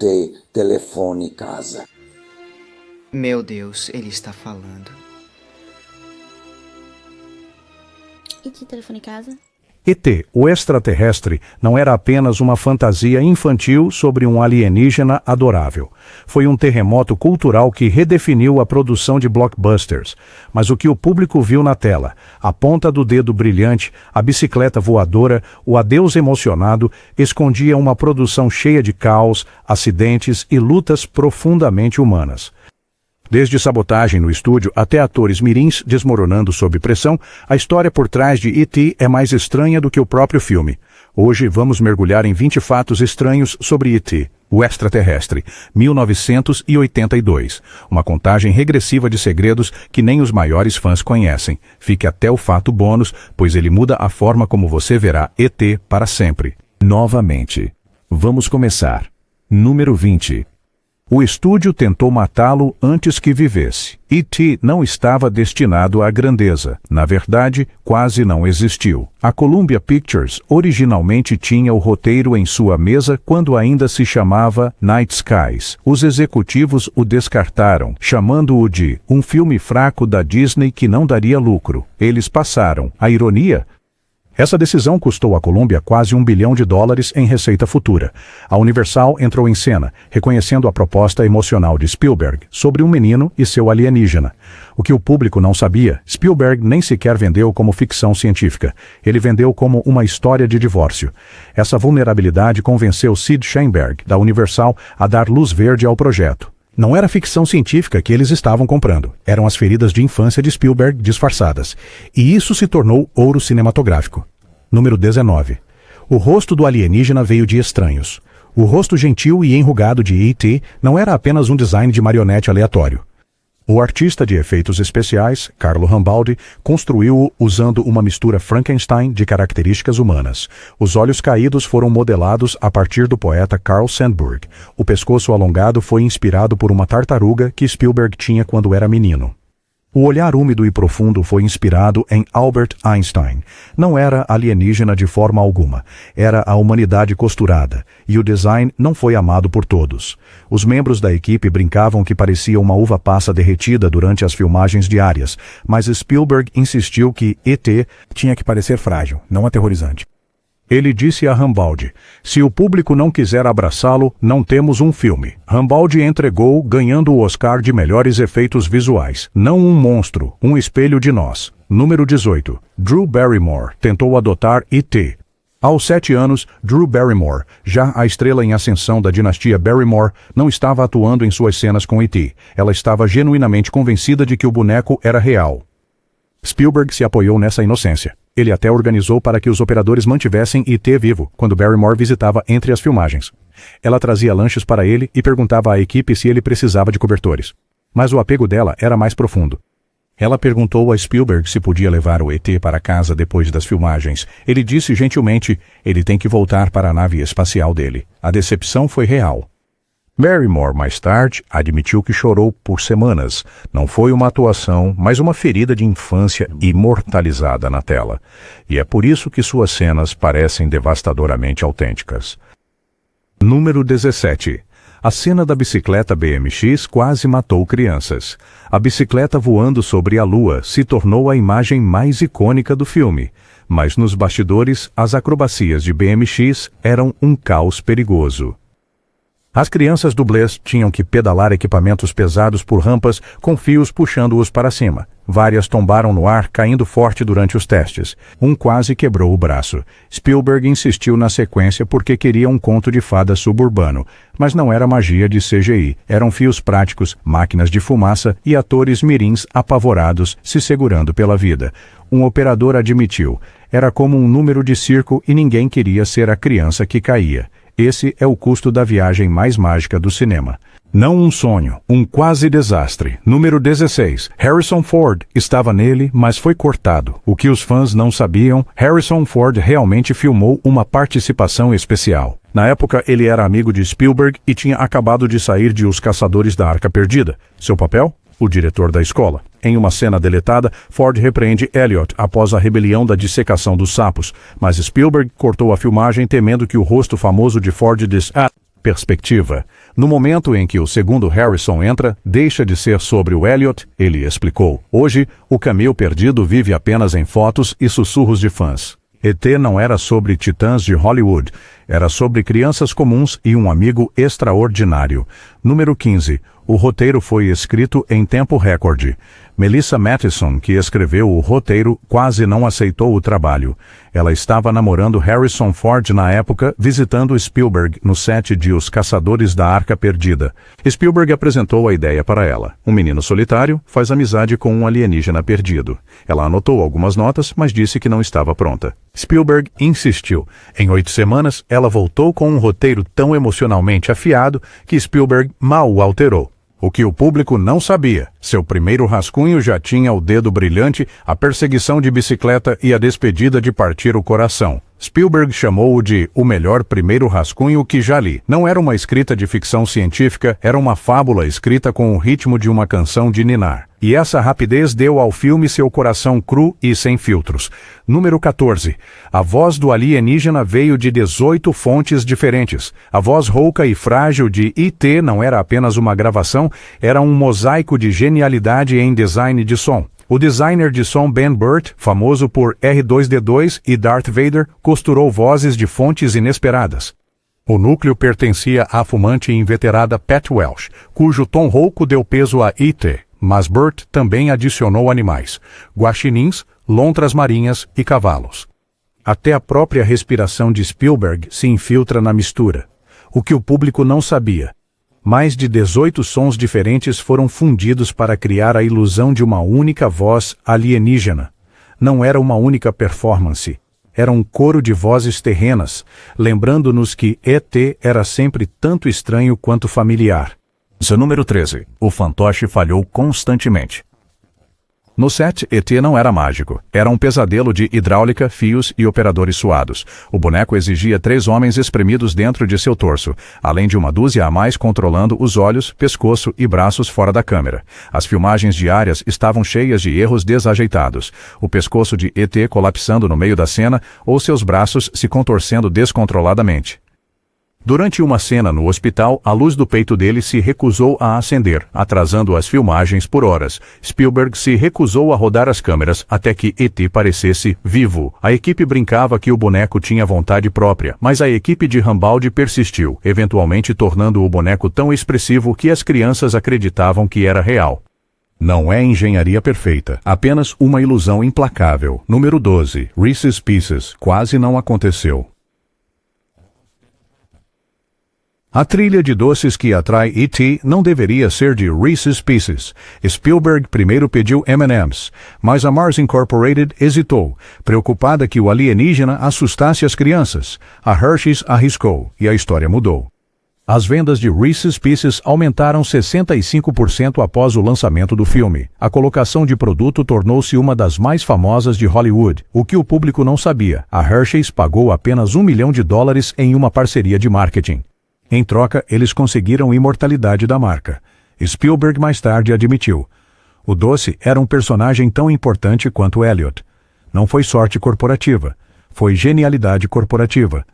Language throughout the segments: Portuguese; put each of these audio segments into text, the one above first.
escutei telefone casa. Meu Deus, ele está falando. E de telefone casa? E.T., o extraterrestre, não era apenas uma fantasia infantil sobre um alienígena adorável. Foi um terremoto cultural que redefiniu a produção de blockbusters. Mas o que o público viu na tela, a ponta do dedo brilhante, a bicicleta voadora, o adeus emocionado, escondia uma produção cheia de caos, acidentes e lutas profundamente humanas. Desde sabotagem no estúdio até atores mirins desmoronando sob pressão, a história por trás de E.T. é mais estranha do que o próprio filme. Hoje vamos mergulhar em 20 fatos estranhos sobre E.T., o extraterrestre, 1982. Uma contagem regressiva de segredos que nem os maiores fãs conhecem. Fique até o fato bônus, pois ele muda a forma como você verá E.T. para sempre. Novamente. Vamos começar. Número 20. O estúdio tentou matá-lo antes que vivesse. E.T. não estava destinado à grandeza. Na verdade, quase não existiu. A Columbia Pictures originalmente tinha o roteiro em sua mesa quando ainda se chamava Night Skies. Os executivos o descartaram, chamando-o de um filme fraco da Disney que não daria lucro. Eles passaram. A ironia? Essa decisão custou à Columbia quase $1 bilhão em receita futura. A Universal entrou em cena, reconhecendo a proposta emocional de Spielberg sobre um menino e seu alienígena. O que o público não sabia, Spielberg nem sequer vendeu como ficção científica. Ele vendeu como uma história de divórcio. Essa vulnerabilidade convenceu Sid Sheinberg, da Universal, a dar luz verde ao projeto. Não era ficção científica que eles estavam comprando. Eram as feridas de infância de Spielberg disfarçadas. E isso se tornou ouro cinematográfico. Número 19. O rosto do alienígena veio de Estranhos. O rosto gentil e enrugado de E.T. não era apenas um design de marionete aleatório. O artista de efeitos especiais, Carlo Rambaldi, construiu-o usando uma mistura Frankenstein de características humanas. Os olhos caídos foram modelados a partir do poeta Carl Sandburg. O pescoço alongado foi inspirado por uma tartaruga que Spielberg tinha quando era menino. O olhar úmido e profundo foi inspirado em Albert Einstein. Não era alienígena de forma alguma. Era a humanidade costurada. E o design não foi amado por todos. Os membros da equipe brincavam que parecia uma uva passa derretida durante as filmagens diárias, mas Spielberg insistiu que E.T. tinha que parecer frágil, não aterrorizante. Ele disse a Rambaldi: se o público não quiser abraçá-lo, não temos um filme. Rambaldi entregou, ganhando o Oscar de melhores efeitos visuais. Não um monstro, um espelho de nós. Número 18. Drew Barrymore tentou adotar E.T. Aos 7 anos, Drew Barrymore, já a estrela em ascensão da dinastia Barrymore, não estava atuando em suas cenas com E.T. Ela estava genuinamente convencida de que o boneco era real. Spielberg se apoiou nessa inocência. Ele até organizou para que os operadores mantivessem E.T. vivo, quando Barrymore visitava entre as filmagens. Ela trazia lanches para ele e perguntava à equipe se ele precisava de cobertores. Mas o apego dela era mais profundo. Ela perguntou a Spielberg se podia levar o E.T. para casa depois das filmagens. Ele disse gentilmente, ele tem que voltar para a nave espacial dele. A decepção foi real. Barrymore, mais tarde, admitiu que chorou por semanas. Não foi uma atuação, mas uma ferida de infância imortalizada na tela. E é por isso que suas cenas parecem devastadoramente autênticas. Número 17. A cena da bicicleta BMX quase matou crianças. A bicicleta voando sobre a lua se tornou a imagem mais icônica do filme. Mas nos bastidores, as acrobacias de BMX eram um caos perigoso. As crianças dublês tinham que pedalar equipamentos pesados por rampas com fios puxando-os para cima. Várias tombaram no ar, caindo forte durante os testes. Um quase quebrou o braço. Spielberg insistiu na sequência porque queria um conto de fada suburbano. Mas não era magia de CGI. Eram fios práticos, máquinas de fumaça e atores mirins apavorados, se segurando pela vida. Um operador admitiu. Era como um número de circo e ninguém queria ser a criança que caía. Esse é o custo da viagem mais mágica do cinema. Não um sonho, um quase desastre. Número 16. Harrison Ford estava nele, mas foi cortado. O que os fãs não sabiam, Harrison Ford realmente filmou uma participação especial. Na época, ele era amigo de Spielberg e tinha acabado de sair de Os Caçadores da Arca Perdida. Seu papel? O diretor da escola. Em uma cena deletada, Ford repreende Elliot após a rebelião da dissecação dos sapos, mas Spielberg cortou a filmagem temendo que o rosto famoso de Ford Perspectiva. No momento em que o segundo Harrison entra, deixa de ser sobre o Elliot, ele explicou. Hoje, o Camil perdido vive apenas em fotos e sussurros de fãs. ET não era sobre titãs de Hollywood, era sobre crianças comuns e um amigo extraordinário. Número 15. O roteiro foi escrito em tempo recorde. Melissa Mathison, que escreveu o roteiro, quase não aceitou o trabalho. Ela estava namorando Harrison Ford na época, visitando Spielberg no set de Os Caçadores da Arca Perdida. Spielberg apresentou a ideia para ela. Um menino solitário faz amizade com um alienígena perdido. Ela anotou algumas notas, mas disse que não estava pronta. Spielberg insistiu. Em 8 semanas, ela voltou com um roteiro tão emocionalmente afiado que Spielberg mal o alterou. O que o público não sabia, seu primeiro rascunho já tinha o dedo brilhante, a perseguição de bicicleta e a despedida de partir o coração. Spielberg chamou-o de o melhor primeiro rascunho que já li. Não era uma escrita de ficção científica, era uma fábula escrita com o ritmo de uma canção de ninar. E essa rapidez deu ao filme seu coração cru e sem filtros. Número 14. A voz do alienígena veio de 18 fontes diferentes. A voz rouca e frágil de E.T. não era apenas uma gravação, era um mosaico de genialidade em design de som. O designer de som Ben Burt, famoso por R2-D2 e Darth Vader, costurou vozes de fontes inesperadas. O núcleo pertencia à fumante e inveterada Pat Welsh, cujo tom rouco deu peso a E.T., mas Burt também adicionou animais, guaxinins, lontras marinhas e cavalos. Até a própria respiração de Spielberg se infiltra na mistura. O que o público não sabia. Mais de 18 sons diferentes foram fundidos para criar a ilusão de uma única voz alienígena. Não era uma única performance. Era um coro de vozes terrenas, lembrando-nos que ET era sempre tanto estranho quanto familiar. Seu número 13. O fantoche falhou constantemente. No set, ET não era mágico. Era um pesadelo de hidráulica, fios e operadores suados. O boneco exigia 3 homens espremidos dentro de seu torso, além de uma dúzia a mais controlando os olhos, pescoço e braços fora da câmera. As filmagens diárias estavam cheias de erros desajeitados. O pescoço de ET colapsando no meio da cena ou seus braços se contorcendo descontroladamente. Durante uma cena no hospital, a luz do peito dele se recusou a acender, atrasando as filmagens por horas. Spielberg se recusou a rodar as câmeras até que ET parecesse vivo. A equipe brincava que o boneco tinha vontade própria, mas a equipe de Rambaldi persistiu, eventualmente tornando o boneco tão expressivo que as crianças acreditavam que era real. Não é engenharia perfeita, apenas uma ilusão implacável. Número 12. Reese's Pieces. Quase não aconteceu. A trilha de doces que atrai E.T. não deveria ser de Reese's Pieces. Spielberg primeiro pediu M&M's, mas a Mars Incorporated hesitou, preocupada que o alienígena assustasse as crianças. A Hershey's arriscou, e a história mudou. As vendas de Reese's Pieces aumentaram 65% após o lançamento do filme. A colocação de produto tornou-se uma das mais famosas de Hollywood. O que o público não sabia, a Hershey's pagou apenas $1 milhão em uma parceria de marketing. Em troca, eles conseguiram imortalidade da marca. Spielberg mais tarde admitiu. O doce era um personagem tão importante quanto Elliot. Não foi sorte corporativa. Foi genialidade corporativa.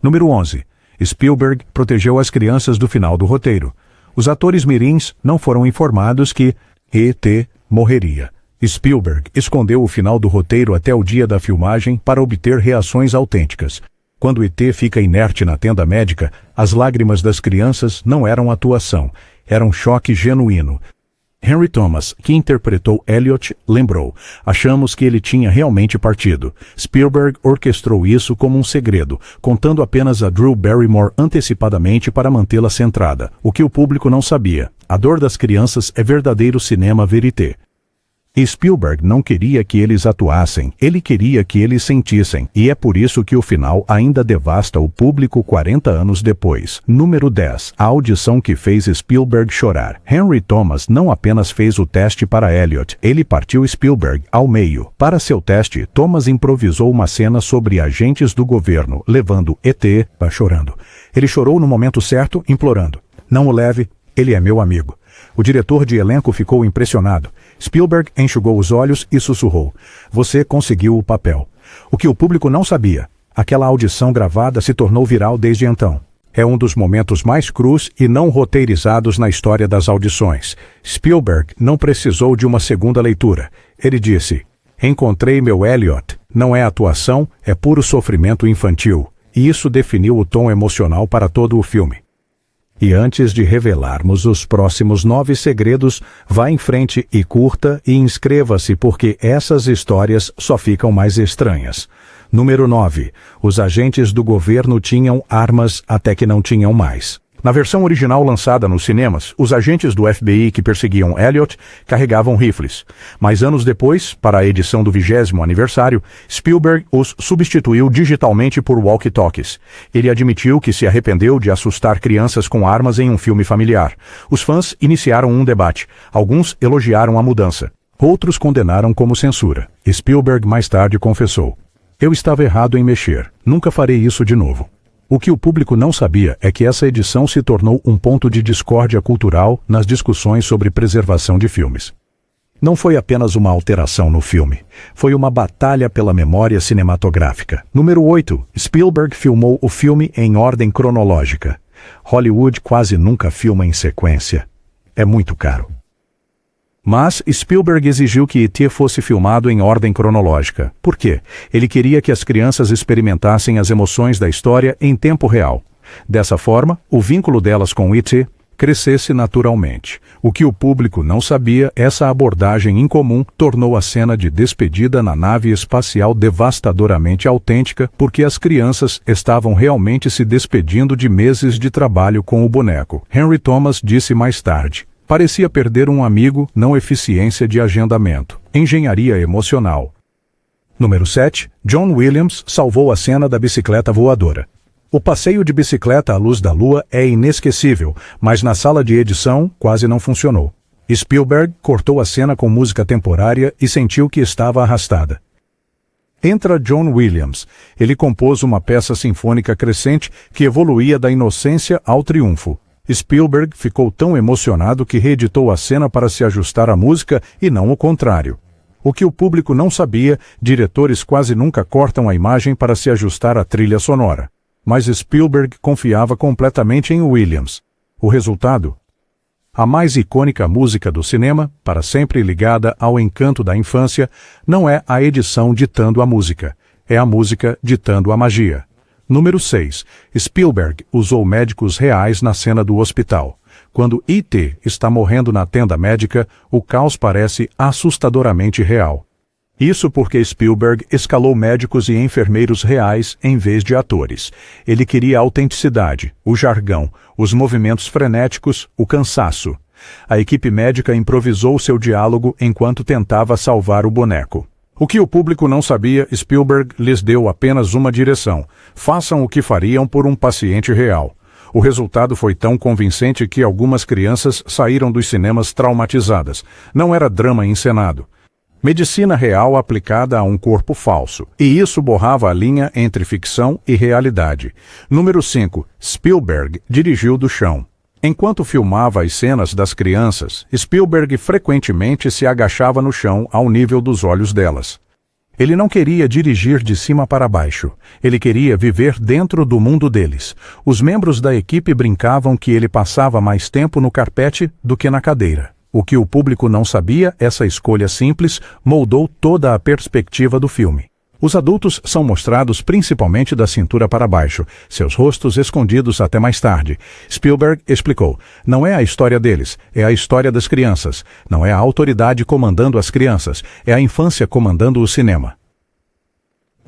Número 11. Spielberg protegeu as crianças do final do roteiro. Os atores mirins não foram informados que E.T. morreria. Spielberg escondeu o final do roteiro até o dia da filmagem para obter reações autênticas. Quando E.T. fica inerte na tenda médica, as lágrimas das crianças não eram atuação, era um choque genuíno. Henry Thomas, que interpretou Elliot, lembrou: achamos que ele tinha realmente partido. Spielberg orquestrou isso como um segredo, contando apenas a Drew Barrymore antecipadamente para mantê-la centrada. O que o público não sabia: a dor das crianças é verdadeiro cinema verité. Spielberg não queria que eles atuassem, ele queria que eles sentissem, e é por isso que o final ainda devasta o público 40 anos depois. Número 10. A audição que fez Spielberg chorar. Henry Thomas não apenas fez o teste para Elliot, ele partiu Spielberg ao meio. Para seu teste, Thomas improvisou uma cena sobre agentes do governo, levando E.T. chorando. Ele chorou no momento certo, implorando: não o leve, ele é meu amigo. O diretor de elenco ficou impressionado. Spielberg enxugou os olhos e sussurrou: você conseguiu o papel. O que o público não sabia: aquela audição gravada se tornou viral desde então. É um dos momentos mais crus e não roteirizados na história das audições. Spielberg não precisou de uma segunda leitura. Ele disse: "Encontrei meu Elliot. Não é atuação, é puro sofrimento infantil." E isso definiu o tom emocional para todo o filme. E antes de revelarmos os próximos 9 segredos, vá em frente e curta e inscreva-se, porque essas histórias só ficam mais estranhas. Número 9. Os agentes do governo tinham armas até que não tinham mais. Na versão original lançada nos cinemas, os agentes do FBI que perseguiam Elliot carregavam rifles. Mas anos depois, para a edição do 20º aniversário, Spielberg os substituiu digitalmente por walkie-talkies. Ele admitiu que se arrependeu de assustar crianças com armas em um filme familiar. Os fãs iniciaram um debate. Alguns elogiaram a mudança. Outros condenaram como censura. Spielberg mais tarde confessou: "Eu estava errado em mexer. Nunca farei isso de novo." O que o público não sabia é que essa edição se tornou um ponto de discórdia cultural nas discussões sobre preservação de filmes. Não foi apenas uma alteração no filme, foi uma batalha pela memória cinematográfica. Número 8. Spielberg filmou o filme em ordem cronológica. Hollywood quase nunca filma em sequência. É muito caro. Mas Spielberg exigiu que E.T. fosse filmado em ordem cronológica. Por quê? Ele queria que as crianças experimentassem as emoções da história em tempo real. Dessa forma, o vínculo delas com E.T. crescesse naturalmente. O que o público não sabia, essa abordagem incomum tornou a cena de despedida na nave espacial devastadoramente autêntica, porque as crianças estavam realmente se despedindo de meses de trabalho com o boneco. Henry Thomas disse mais tarde: "Parecia perder um amigo, não eficiência de agendamento. Engenharia emocional." Número 7. John Williams salvou a cena da bicicleta voadora. O passeio de bicicleta à luz da lua é inesquecível, mas na sala de edição quase não funcionou. Spielberg cortou a cena com música temporária e sentiu que estava arrastada. Entra John Williams. Ele compôs uma peça sinfônica crescente que evoluía da inocência ao triunfo. Spielberg ficou tão emocionado que reeditou a cena para se ajustar à música e não o contrário. O que o público não sabia, diretores quase nunca cortam a imagem para se ajustar à trilha sonora. Mas Spielberg confiava completamente em Williams. O resultado? A mais icônica música do cinema, para sempre ligada ao encanto da infância, não é a edição ditando a música, é a música ditando a magia. Número 6. Spielberg usou médicos reais na cena do hospital. Quando E.T. está morrendo na tenda médica, o caos parece assustadoramente real. Isso porque Spielberg escalou médicos e enfermeiros reais em vez de atores. Ele queria a autenticidade, o jargão, os movimentos frenéticos, o cansaço. A equipe médica improvisou seu diálogo enquanto tentava salvar o boneco. O que o público não sabia, Spielberg lhes deu apenas uma direção: façam o que fariam por um paciente real. O resultado foi tão convincente que algumas crianças saíram dos cinemas traumatizadas. Não era drama encenado. Medicina real aplicada a um corpo falso. E isso borrava a linha entre ficção e realidade. Número 5. Spielberg dirigiu do chão. Enquanto filmava as cenas das crianças, Spielberg frequentemente se agachava no chão ao nível dos olhos delas. Ele não queria dirigir de cima para baixo. Ele queria viver dentro do mundo deles. Os membros da equipe brincavam que ele passava mais tempo no carpete do que na cadeira. O que o público não sabia, essa escolha simples moldou toda a perspectiva do filme. Os adultos são mostrados principalmente da cintura para baixo, seus rostos escondidos até mais tarde. Spielberg explicou: não é a história deles, é a história das crianças. Não é a autoridade comandando as crianças, é a infância comandando o cinema.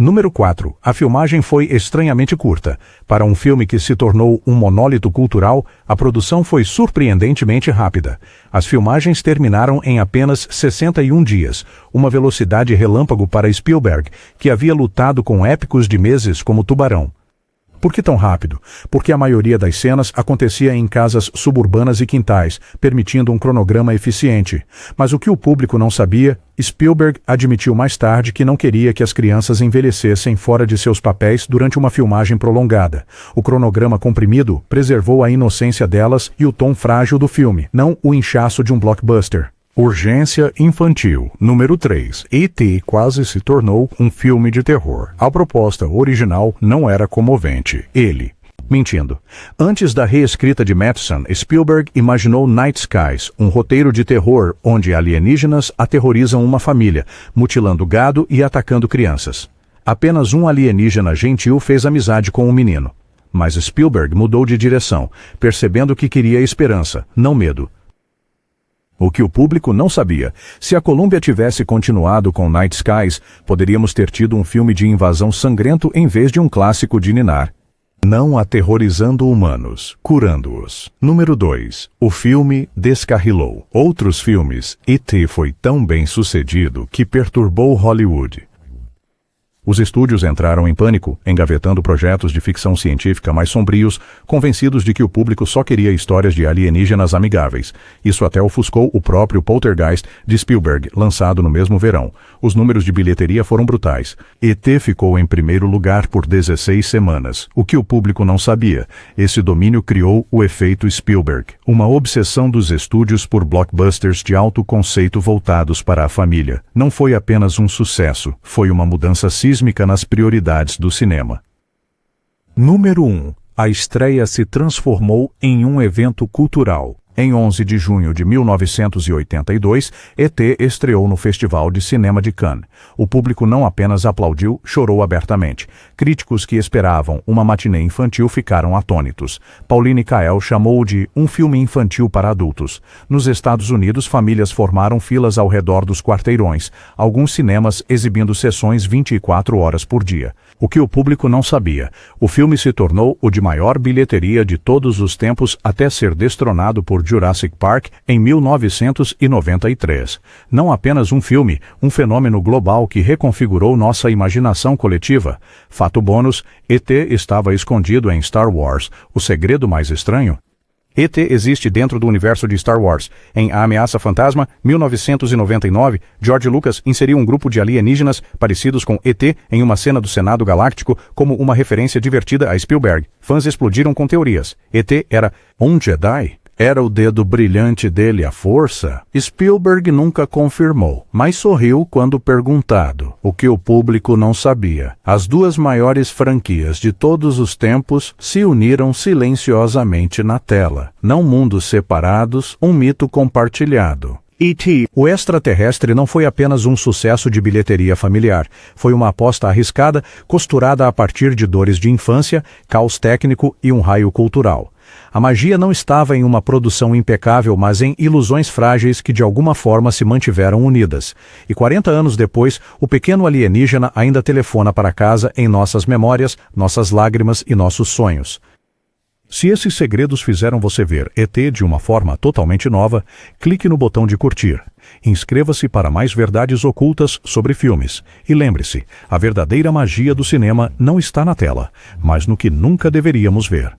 Número 4. A filmagem foi estranhamente curta. Para um filme que se tornou um monólito cultural, a produção foi surpreendentemente rápida. As filmagens terminaram em apenas 61 dias, uma velocidade relâmpago para Spielberg, que havia lutado com épicos de meses como Tubarão. Por que tão rápido? Porque a maioria das cenas acontecia em casas suburbanas e quintais, permitindo um cronograma eficiente. Mas o que o público não sabia, Spielberg admitiu mais tarde que não queria que as crianças envelhecessem fora de seus papéis durante uma filmagem prolongada. O cronograma comprimido preservou a inocência delas e o tom frágil do filme, não o inchaço de um blockbuster. Urgência infantil. Número 3. E.T. quase se tornou um filme de terror. A proposta original não era comovente. Ele Mentindo. Antes da reescrita de Matheson, Spielberg imaginou Night Skies, um roteiro de terror onde alienígenas aterrorizam uma família, mutilando gado e atacando crianças. Apenas um alienígena gentil fez amizade com o menino. Mas Spielberg mudou de direção, percebendo que queria esperança, não medo. O que o público não sabia, se a Columbia tivesse continuado com Night Skies, poderíamos ter tido um filme de invasão sangrento em vez de um clássico de ninar. Não aterrorizando humanos, curando-os. Número 2. O filme descarrilou. Outros filmes, E.T. foi tão bem sucedido que perturbou Hollywood. Os estúdios entraram em pânico, engavetando projetos de ficção científica mais sombrios, convencidos de que o público só queria histórias de alienígenas amigáveis. Isso até ofuscou o próprio Poltergeist de Spielberg, lançado no mesmo verão. Os números de bilheteria foram brutais. E.T. ficou em primeiro lugar por 16 semanas. O que o público não sabia, esse domínio criou o efeito Spielberg, uma obsessão dos estúdios por blockbusters de alto conceito voltados para a família. Não foi apenas um sucesso, foi uma mudança sísmica nas prioridades do cinema. Número 1. A estreia se transformou em um evento cultural. Em 11 de junho de 1982, E.T. estreou no Festival de Cinema de Cannes. O público não apenas aplaudiu, chorou abertamente. Críticos que esperavam uma matinê infantil ficaram atônitos. Pauline Kael chamou-o de um filme infantil para adultos. Nos Estados Unidos, famílias formaram filas ao redor dos quarteirões, alguns cinemas exibindo sessões 24 horas por dia. O que o público não sabia, o filme se tornou o de maior bilheteria de todos os tempos até ser destronado por Jurassic Park em 1993. Não apenas um filme, um fenômeno global que reconfigurou nossa imaginação coletiva. Fato bônus, E.T. estava escondido em Star Wars, o segredo mais estranho. E.T. existe dentro do universo de Star Wars. Em A Ameaça Fantasma, 1999, George Lucas inseriu um grupo de alienígenas parecidos com E.T. em uma cena do Senado Galáctico como uma referência divertida a Spielberg. Fãs explodiram com teorias. E.T. era um Jedi? Era o dedo brilhante dele a força? Spielberg nunca confirmou, mas sorriu quando perguntado, o que o público não sabia. As duas maiores franquias de todos os tempos se uniram silenciosamente na tela. Não mundos separados, um mito compartilhado. E.T. O extraterrestre não foi apenas um sucesso de bilheteria familiar. Foi uma aposta arriscada, costurada a partir de dores de infância, caos técnico e um raio cultural. A magia não estava em uma produção impecável, mas em ilusões frágeis que de alguma forma se mantiveram unidas. E 40 anos depois, o pequeno alienígena ainda telefona para casa em nossas memórias, nossas lágrimas e nossos sonhos. Se esses segredos fizeram você ver E.T. de uma forma totalmente nova, clique no botão de curtir. Inscreva-se para mais verdades ocultas sobre filmes. E lembre-se, a verdadeira magia do cinema não está na tela, mas no que nunca deveríamos ver.